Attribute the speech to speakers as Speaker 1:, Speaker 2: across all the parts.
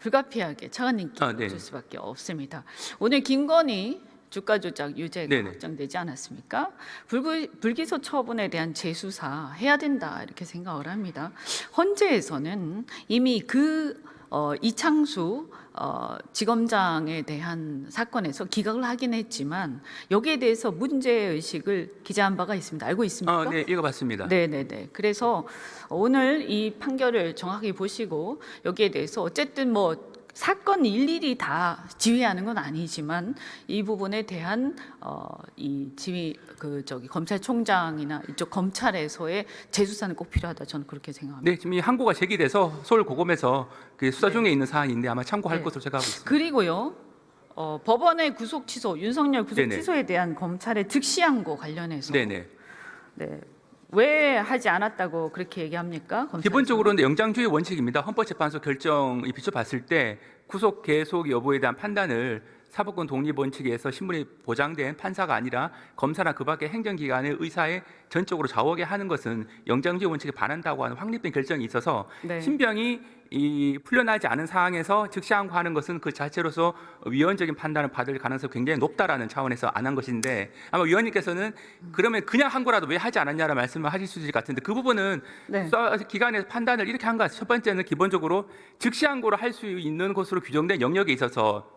Speaker 1: 불가피하게 차관님께
Speaker 2: 네.
Speaker 1: 줄 수밖에 없습니다. 오늘 김건희 주가 조작 유죄가
Speaker 2: 네네.
Speaker 1: 확정되지 않았습니까? 불기소 처분에 대한 재수사 해야 된다 이렇게 생각을 합니다. 헌재에서는 이미 이창수 지검장에 대한 사건에서 기각을 하긴 했지만 여기에 대해서 문제 의식을 기자한 바가 있습니다. 알고 있습니까?
Speaker 2: 네, 읽어봤습니다.
Speaker 1: 네네네. 그래서 오늘 이 판결을 정확히 보시고 여기에 대해서 어쨌든 뭐 사건 일일이 다 지휘하는 건 아니지만 이 부분에 대한 이 지휘 검찰총장이나 이쪽 검찰에서의 재수사는 꼭 필요하다. 저는 그렇게 생각합니다.
Speaker 2: 네, 지금 이 항고가 제기돼서 서울 고검에서 그 수사 중에
Speaker 1: 네.
Speaker 2: 있는 사안인데 아마 참고할
Speaker 1: 네.
Speaker 2: 것으로 생각하고 있습니다.
Speaker 1: 그리고요. 법원의 구속 취소, 윤석열 구속
Speaker 2: 네네.
Speaker 1: 취소에 대한 검찰의 즉시 항고 관련해서
Speaker 2: 네네.
Speaker 1: 네. 왜 하지 않았다고 그렇게 얘기합니까? 검찰에서는?
Speaker 2: 기본적으로는 영장주의 원칙입니다. 헌법재판소 결정이 비춰봤을 때 구속 계속 여부에 대한 판단을 사법권 독립 원칙에서 신분이 보장된 판사가 아니라 검사나 그 밖의 행정기관의 의사에 전적으로 좌우하게 하는 것은 영장주의 원칙에 반한다고 하는 확립된 결정이 있어서
Speaker 1: 네.
Speaker 2: 신병이 풀려나지 않은 상황에서 즉시 항고하는 것은 그 자체로서 위헌적인 판단을 받을 가능성이 굉장히 높다라는 차원에서 안 한 것인데 아마 위원님께서는 그러면 그냥 항고라도 왜 하지 않았냐라는 말씀을 하실 수 있을 것 같은데 그 부분은
Speaker 1: 네.
Speaker 2: 수사 기관에서 판단을 이렇게 한 것 같아요. 첫 번째는 기본적으로 즉시 항고를 할 수 있는 것으로 규정된 영역에 있어서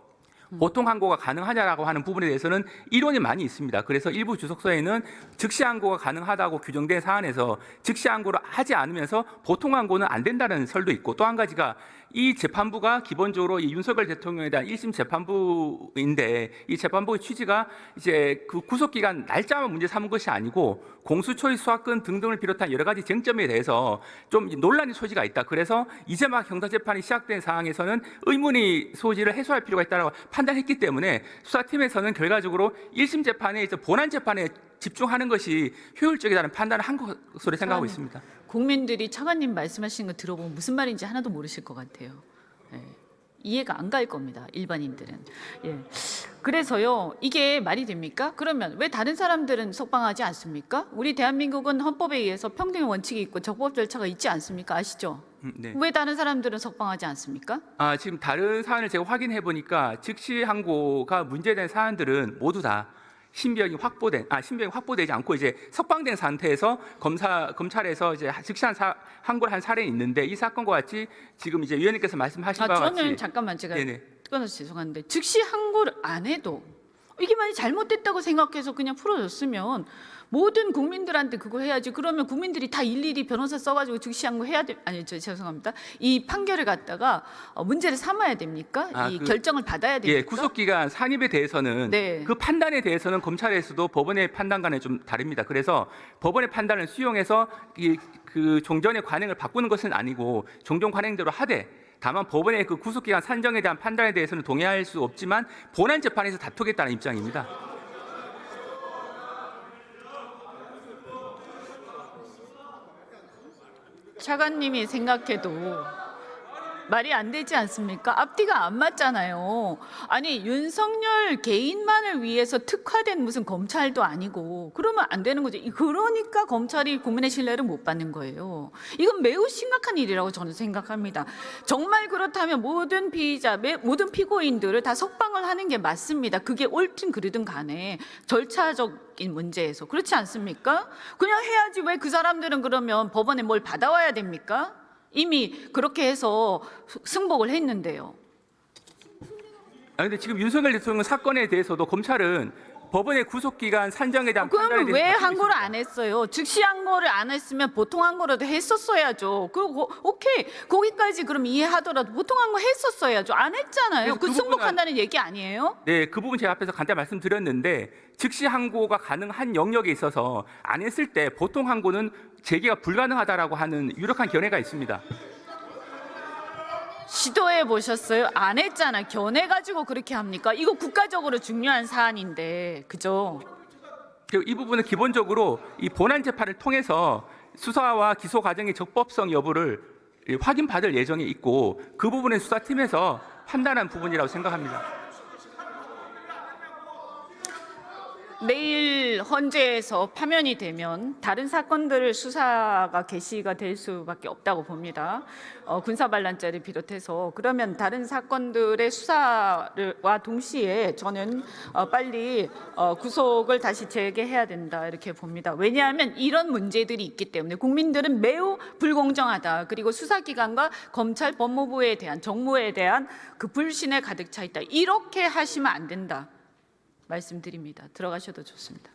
Speaker 2: 보통 항고가 가능하냐라고 하는 부분에 대해서는 이론이 많이 있습니다. 그래서 일부 주석서에는 즉시 항고가 가능하다고 규정된 사안에서 즉시 항고를 하지 않으면서 보통 항고는 안 된다는 설도 있고 또 한 가지가 이 재판부가 기본적으로 이 윤석열 대통령에 대한 1심 재판부인데 이 재판부의 취지가 이제 그 구속기간 날짜만 문제 삼은 것이 아니고 공수처의 수사권 등등을 비롯한 여러 가지 쟁점에 대해서 좀 논란의 소지가 있다. 그래서 이제 막 형사재판이 시작된 상황에서는 의문의 소지를 해소할 필요가 있다고 판단했기 때문에 수사팀에서는 결과적으로 1심 재판에 이제 본안 재판에 집중하는 것이 효율적이라는 판단을 한 것으로 생각하고 있습니다.
Speaker 1: 국민들이 차관님 말씀하시는 거 들어보면 무슨 말인지 하나도 모르실 것 같아요. 예. 이해가 안 갈 겁니다. 일반인들은. 예. 그래서요. 이게 말이 됩니까? 그러면 왜 다른 사람들은 석방하지 않습니까? 우리 대한민국은 헌법에 의해서 평등의 원칙이 있고 적법 절차가 있지 않습니까? 아시죠?
Speaker 2: 네.
Speaker 1: 왜 다른 사람들은 석방하지 않습니까?
Speaker 2: 지금 다른 사안을 제가 확인해 보니까 즉시 항고가 문제된 사안들은 모두 다 신병이 확보되지 않고 이제 석방된 상태에서 검찰에서 이제 즉시한 항고를 한 사례는 있는데 이 사건과 같이 지금 이제 위원님께서 말씀하신 바와 같이
Speaker 1: 저는 잠깐만 제가
Speaker 2: 네네.
Speaker 1: 끊어서 죄송한데 즉시 항고를 안 해도 이게 만약 잘못됐다고 생각해서 그냥 풀어줬으면 모든 국민들한테 그거 해야지. 그러면 국민들이 다 일일이 변호사 써가지고 즉시 항고 해야 돼. 아니 죄송합니다. 이 판결을 갖다가 문제를 삼아야 됩니까? 이 결정을 받아야 됩니까?
Speaker 2: 예, 구속기간 산입에 대해서는
Speaker 1: 네.
Speaker 2: 그 판단에 대해서는 검찰에서도 법원의 판단과는 좀 다릅니다. 그래서 법원의 판단을 수용해서 그 종전의 관행을 바꾸는 것은 아니고 종전 관행대로 하되 다만 법원의 그 구속기간 산정에 대한 판단에 대해서는 동의할 수 없지만 본안 재판에서 다투겠다는 입장입니다.
Speaker 1: 차관님이 생각해도 말이 안 되지 않습니까? 앞뒤가 안 맞잖아요. 아니 윤석열 개인만을 위해서 특화된 무슨 검찰도 아니고 그러면 안 되는 거죠. 그러니까 검찰이 국민의 신뢰를 못 받는 거예요. 이건 매우 심각한 일이라고 저는 생각합니다. 정말 그렇다면 모든 피의자, 모든 피고인들을 다 석방을 하는 게 맞습니다. 그게 옳든 그르든 간에 절차적인 문제에서 그렇지 않습니까? 그냥 해야지 왜 그 사람들은 그러면 법원에 뭘 받아와야 됩니까? 이미 그렇게 해서 승복을 했는데요.
Speaker 2: 근데 지금 윤석열 대통령 사건에 대해서도 검찰은 법원의 구속기간 산정에 대한 판단에
Speaker 1: 그러면 왜
Speaker 2: 대해서
Speaker 1: 항고를 안 했어요? 즉시 항고를 안 했으면 보통 항고라도 했었어야죠. 그리고 오케이 거기까지 그럼 이해하더라도 보통 항고 했었어야죠. 안 했잖아요.
Speaker 2: 그래서
Speaker 1: 그
Speaker 2: 그
Speaker 1: 승복한다는 얘기 아니에요?
Speaker 2: 네, 그 부분 제가 앞에서 간단히 말씀드렸는데 즉시 항고가 가능한 영역에 있어서 안 했을 때 보통 항고는 제기가 불가능하다라고 하는 유력한 견해가 있습니다.
Speaker 1: 시도해 보셨어요? 안 했잖아. 견해 가지고 그렇게 합니까? 이거 국가적으로 중요한 사안인데, 그죠?
Speaker 2: 이 부분은 기본적으로 이 본안 재판을 통해서 수사와 기소 과정의 적법성 여부를 확인받을 예정에 있고 그 부분은 수사팀에서 판단한 부분이라고 생각합니다.
Speaker 1: 내일 헌재에서 파면이 되면 다른 사건들 수사가 개시가 될 수밖에 없다고 봅니다. 군사 반란죄를 비롯해서 그러면 다른 사건들의 수사와 동시에 저는 빨리 구속을 다시 재개해야 된다 이렇게 봅니다. 왜냐하면 이런 문제들이 있기 때문에 국민들은 매우 불공정하다. 그리고 수사기관과 검찰, 법무부에 대한 정무에 대한 그 불신에 가득 차 있다. 이렇게 하시면 안 된다. 말씀드립니다. 들어가셔도 좋습니다.